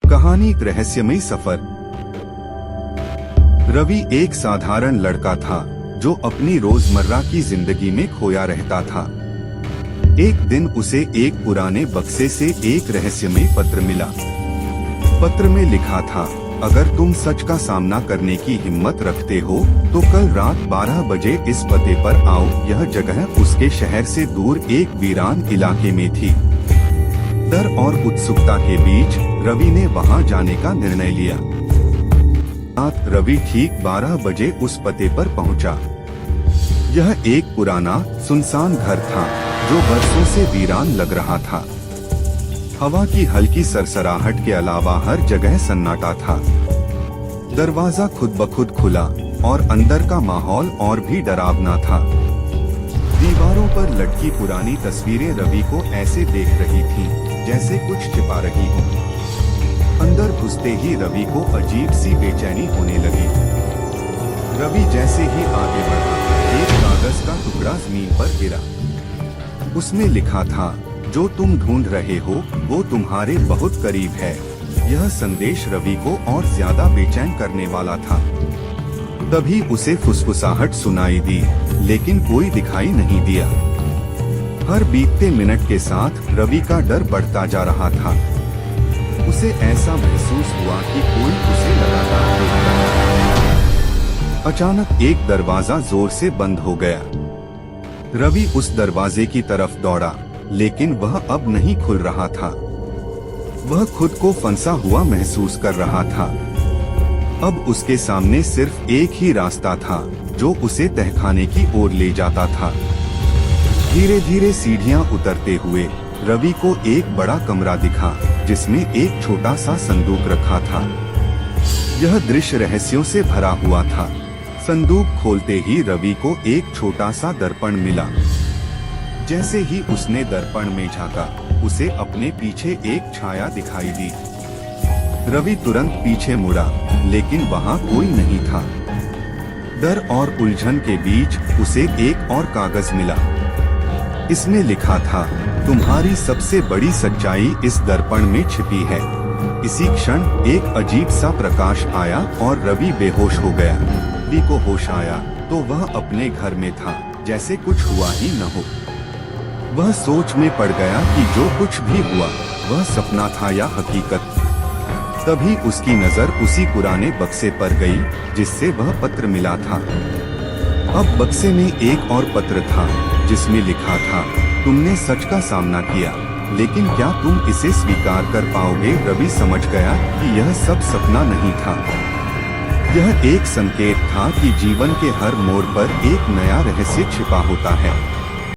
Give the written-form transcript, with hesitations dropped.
कहानी रहस्यमय सफर। रवि एक साधारण लड़का था जो अपनी रोजमर्रा की जिंदगी में खोया रहता था। एक दिन उसे एक पुराने बक्से से एक रहस्यमय पत्र मिला। पत्र में लिखा था, अगर तुम सच का सामना करने की हिम्मत रखते हो तो कल रात 12 बजे इस पते पर आओ। यह जगह उसके शहर से दूर एक वीरान इलाके में थी। डर और उत्सुकता के बीच रवि ने वहां जाने का निर्णय लिया। रात रवि ठीक 12 बजे उस पते पर पहुंचा। यह एक पुराना सुनसान घर था जो वर्षों से वीरान लग रहा था। हवा की हल्की सरसराहट के अलावा हर जगह सन्नाटा था। दरवाजा खुद ब खुद खुला और अंदर का माहौल और भी डरावना था। दीवारों पर लटकी पुरानी तस्वीरें रवि को ऐसे देख रही थीं, जैसे कुछ छिपा रही हो। अंदर घुसते ही रवि को अजीब सी बेचैनी होने लगी। रवि जैसे ही आगे बढ़ा, एक कागज का टुकड़ा जमीन पर गिरा। उसमें लिखा था, जो तुम ढूंढ रहे हो वो तुम्हारे बहुत करीब है। यह संदेश रवि को और ज्यादा बेचैन करने वाला था। तभी उसे फुसफुसाहट सुनाई दी, लेकिन कोई दिखाई नहीं दिया। हर बीतते मिनट के साथ रवि का डर बढ़ता जा रहा था। उसे ऐसा महसूस हुआ कि कोई उसे लगातार देख रहा था। अचानक एक दरवाजा जोर से बंद हो गया। रवि उस दरवाजे की तरफ दौड़ा, लेकिन वह अब नहीं खुल रहा था। वह खुद को फंसा हुआ महसूस कर रहा था। अब उसके सामने सिर्फ एक ही रास्ता था जो उसे तहखाने की ओर ले जाता था। धीरे धीरे सीढ़ियां उतरते हुए रवि को एक बड़ा कमरा दिखा, जिसमें एक छोटा सा संदूक रखा था। यह दृश्य रहस्यों से भरा हुआ था। संदूक खोलते ही रवि को एक छोटा सा दर्पण मिला। जैसे ही उसने दर्पण में झांका, उसे अपने पीछे एक छाया दिखाई दी। रवि तुरंत पीछे मुड़ा, लेकिन वहां कोई नहीं था। डर और उलझन के बीच उसे एक और कागज मिला। इसमें लिखा था, तुम्हारी सबसे बड़ी सच्चाई इस दर्पण में छिपी है। इसी क्षण एक अजीब सा प्रकाश आया और रवि बेहोश हो गया। रवि को होश आया तो वह अपने घर में था, जैसे कुछ हुआ ही न हो। वह सोच में पड़ गया कि जो कुछ भी हुआ वह सपना था या हकीकत। तभी उसकी नजर उसी पुराने बक्से पर गई जिससे वह पत्र मिला था। अब बक्से में एक और पत्र था जिसमें लिखा था, तुमने सच का सामना किया, लेकिन क्या तुम इसे स्वीकार कर पाओगे? रवि समझ गया कि यह सब सपना नहीं था। यह एक संकेत था कि जीवन के हर मोड़ पर एक नया रहस्य छिपा होता है।